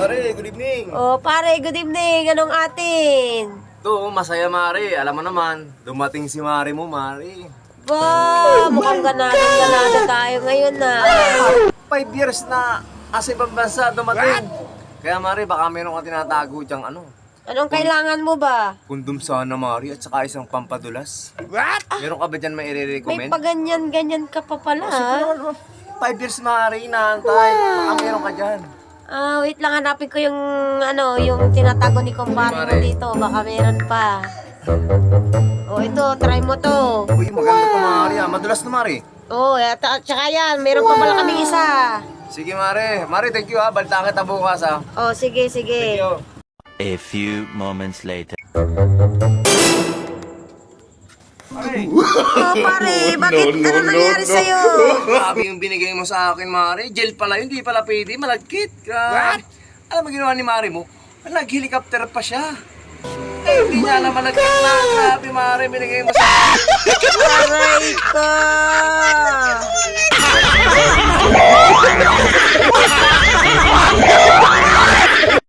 Mare, good evening. Oh, pare, good evening. Anong atin? To, masaya Mare. Alam mo naman, dumating si Mare mo, Mare. Ba, mukhang ganado tayo ngayon na. 5 years na asa ibang bansa dumating. Kaya Mare, baka meron ka tinatago diyang ano. Anong kailangan mo ba? Kundom sana Mare at saka isang pampadulas. What? Meron ka ba dyan may May i-recommend? paganyan-ganyan ka pa pala, ha? 5 years Mare, inaantay. Baka meron ka dyan. Ah, wait lang, hanapin ko yung, yung tinatago ni kumpare mo Mare. dito. Baka meron pa. Oh, ito, try mo to. Uy, maganda to Mare ah. Madulas na Mare. Oh, at saka yan, meron pa pala kaming isa. Sige Mare. Mare, thank you ha. Balta kita bukas ha. Oh, sige, sige. Thank you. A few moments later. Mare. Oh, pare, bakit? Ano nangyari sa'yo? Grabe yung binigay mo sa akin, Mare. Gel pala yun, di pala pwede. Malagkit. Grabe. Alam mo ginawa ni Mare mo? Nag-helicopter pa siya. Eh, hindi niya alam malagkit na. Grabe, Mare, binigay mo sa akin. Aray ko!